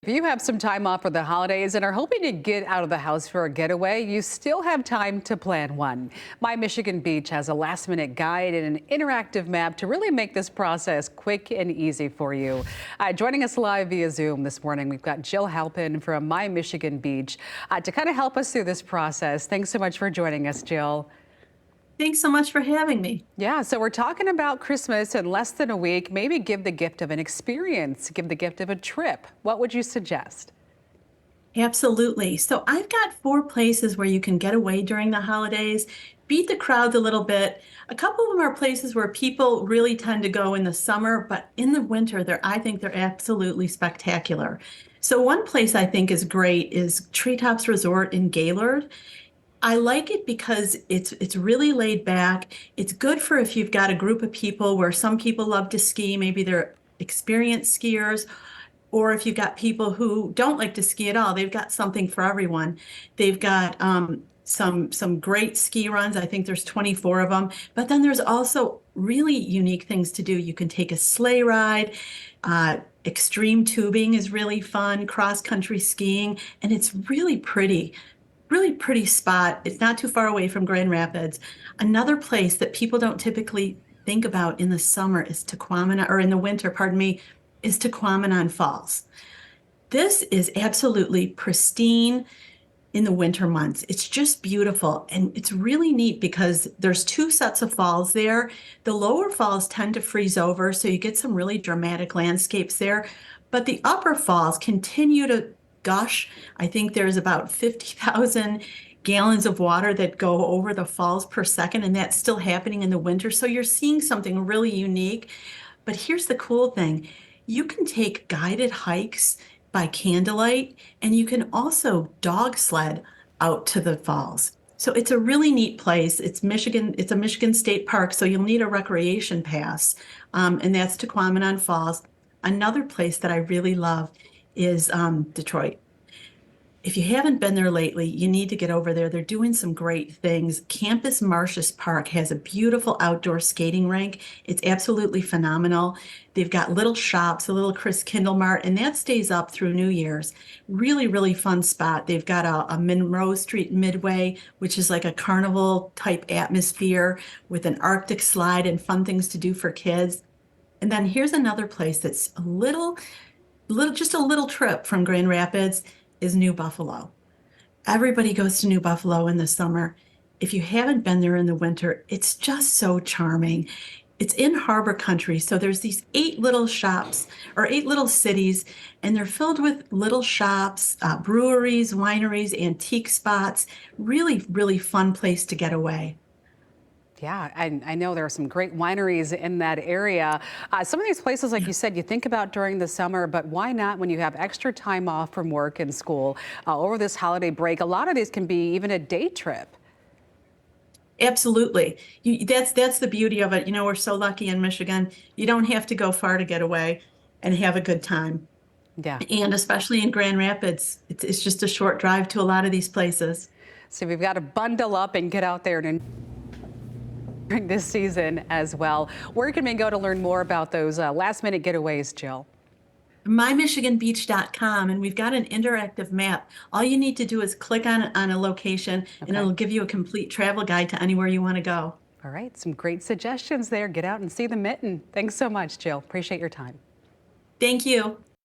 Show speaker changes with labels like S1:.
S1: If you have some time off for the holidays and are hoping to get out of the house for a getaway, you still have time to plan one. My Michigan Beach has a last-minute guide and an interactive map to really make this process quick and easy for you. Joining us live via Zoom this morning, we've got Jill Halpin from My Michigan Beach to kind of help us through this process. Thanks so much for joining us, Jill.
S2: Thanks so much for having me.
S1: Yeah, so we're talking about Christmas in less than a week. Maybe give the gift of an experience, give the gift of a trip. What would you suggest?
S2: Absolutely. So I've got 4 places where you can get away during the holidays, beat the crowds a little bit. A couple of them are places where people really tend to go in the summer, but in the winter, I think they're absolutely spectacular. So one place I think is great is Treetops Resort in Gaylord. I like it because it's really laid back. It's good for if you've got a group of people where some people love to ski, maybe they're experienced skiers, or if you've got people who don't like to ski at all, they've got something for everyone. They've got some great ski runs. I think there's 24 of them. But then there's also really unique things to do. You can take a sleigh ride. Extreme tubing is really fun, cross country skiing, and it's really pretty spot. It's not too far away from Grand Rapids. Another place that people don't typically think about in the summer is Tequamanon, or in the winter, pardon me, is Tequamanon Falls. This is absolutely pristine in the winter months. It's just beautiful. And it's really neat because there's 2 sets of falls there. The lower falls tend to freeze over, so you get some really dramatic landscapes there. But the upper falls continue to gush. I think there's about 50,000 gallons of water that go over the falls per second, and that's still happening in the winter. So you're seeing something really unique. But here's the cool thing. You can take guided hikes by candlelight, and you can also dog sled out to the falls. So it's a really neat place. It's Michigan, it's a Michigan State Park, so you'll need a recreation pass, and that's Tequamanon Falls. Another place that I really love is Detroit. If you haven't been there lately, you need to get over there. They're doing some great things. Campus Martius Park has a beautiful outdoor skating rink. It's absolutely phenomenal. They've got little shops, a little Chris Kindle Mart, and that stays up through New Year's. Really, really fun spot. They've got a Monroe Street Midway, which is like a carnival type atmosphere with an Arctic slide and fun things to do for kids. And then here's another place that's just a little trip from Grand Rapids is New Buffalo. Everybody goes to New Buffalo in the summer. If you haven't been there in the winter, it's just so charming. It's in harbor country, so there's these 8 little shops or 8 little cities, and they're filled with little shops, breweries, wineries, antique spots. Really, really fun place to get away.
S1: Yeah, and I know there are some great wineries in that area. Some of these places, like you said, you think about during the summer, but why not when you have extra time off from work and school over this holiday break? A lot of these can be even a day trip.
S2: Absolutely. That's the beauty of it. You know, we're so lucky in Michigan. You don't have to go far to get away and have a good time.
S1: Yeah.
S2: And especially in Grand Rapids, it's just a short drive to a lot of these places.
S1: So we've got to bundle up and get out there and during this season as well. Where can we go to learn more about those last minute getaways, Jill?
S2: MyMichiganBeach.com, and we've got an interactive map. All you need to do is click on a location, and
S1: Okay.
S2: it'll give you a complete travel guide to anywhere you want to go.
S1: All right. Some great suggestions there. Get out and see the mitten. Thanks so much, Jill. Appreciate your time.
S2: Thank you.